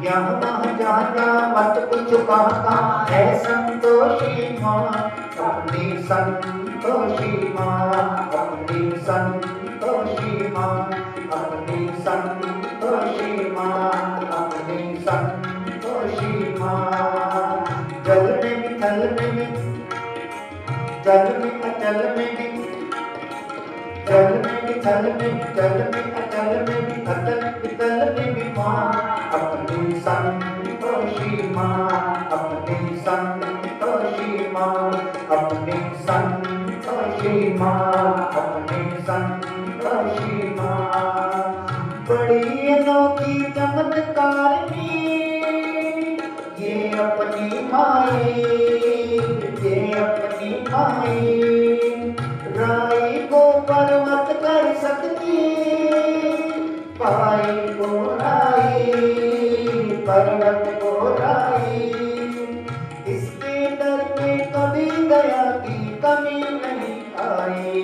यहाँ वहाँ जाना मत पूछो कहाँ है संतोषी माँ, अपनी संतोषी माँ, अपनी संतोषी माँ, अपनी संतोषी माँ, अपनी संतोषी माँ। जल में भी थल में भी, जल में अचल में भी, जल में भी थल में भी, जल में अचल में भी, अचल वितल में भी माँ, अपनी संतोषी माँ, अपनी संतोषी माँ, अपनी संतोषी माँ, अपनी संतोषी माँ। बड़ी अनोखी चमत्कारिणी ये अपनी माई, ये अपनी माई। राई को पर्वत कर सकती, पाई को राई, पर्वत को राई। इसके दर पे कभी दया की कमी नहीं आई,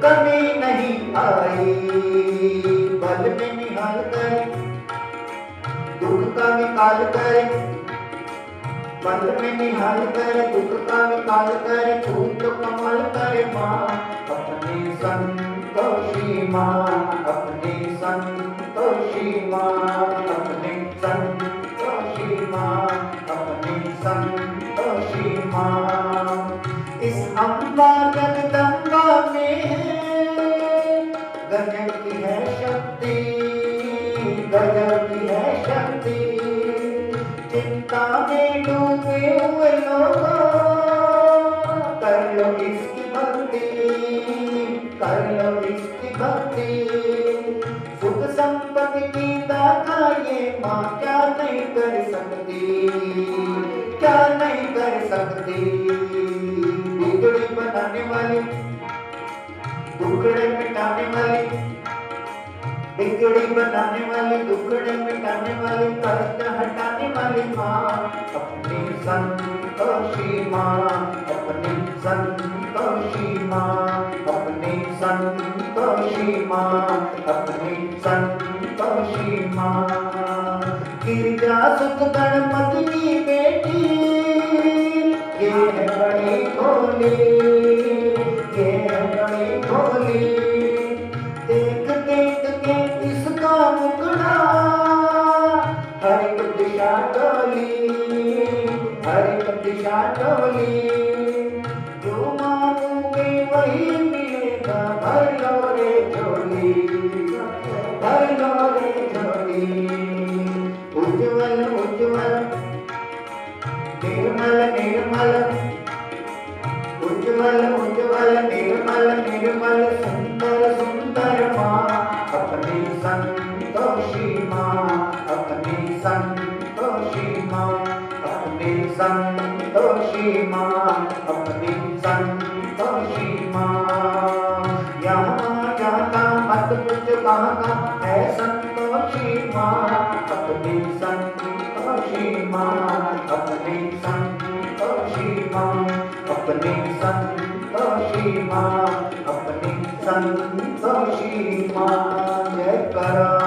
कमी नहीं आई। बल में निहाल करे, दुख का निकाल करे, बल में निहाल करे, दुख का निकाल करे, खूब तो कमाल करे माँ, अपनी संतोषी माँ, अपनी संतोषी माँ, अपनी संतोषी माँ, अपनी संतोषी माँ। इस अम्बा जगदम्बा में गजब की है शक्ति, गजब की है शक्ति। चिंता में डूबे हुए लोगों कर लो इसकी भक्ति, कर लो इसकी भक्ति। सुख संपत्ति की दाता ये माँ क्या नहीं कर सकती, क्या नहीं कर सकती। बिगड़ी बनाने वाली, दुखड़े मिटाने वाली, बिगड़ी बनाने वाली, दुखड़े मिटाने वाली, कष्ट हटाने वाली माँ, अपनी संतोषी माँ, अपनी संतोषी माँ, अपनी संतोषी माँ, अपनी संतोषी माँ। गिरिजा सुत गणपति की बेटी ये है बड़ी भोली, ये है बड़ी भोली। देख देख के इसका मुखड़ा हर एक दिशा डोली, हर एक दिशा डोली। जो मांगोगे वही मिलेगा, भर लो रे झोली, भर लो रे झोली। उज्ज्वल उज्ज्वल, निर्मल निर्मल, उज्ज्वल उज्ज्वल, निर्मल निर्मल, सुंदर सुंदर माँ, अपनी संतोषी माँ, अपनी संतोषी माँ, अपनी संतोषी माँ, अपनी संतोषी माँ। यहाँ जाता मत कुछ कहाँ है संतोषी माँ, अपनी संतोषी माँ, अपनी संतोषी माँ, अपनी संतोषी माँ, अपनी संतोषी माँ। जय करो।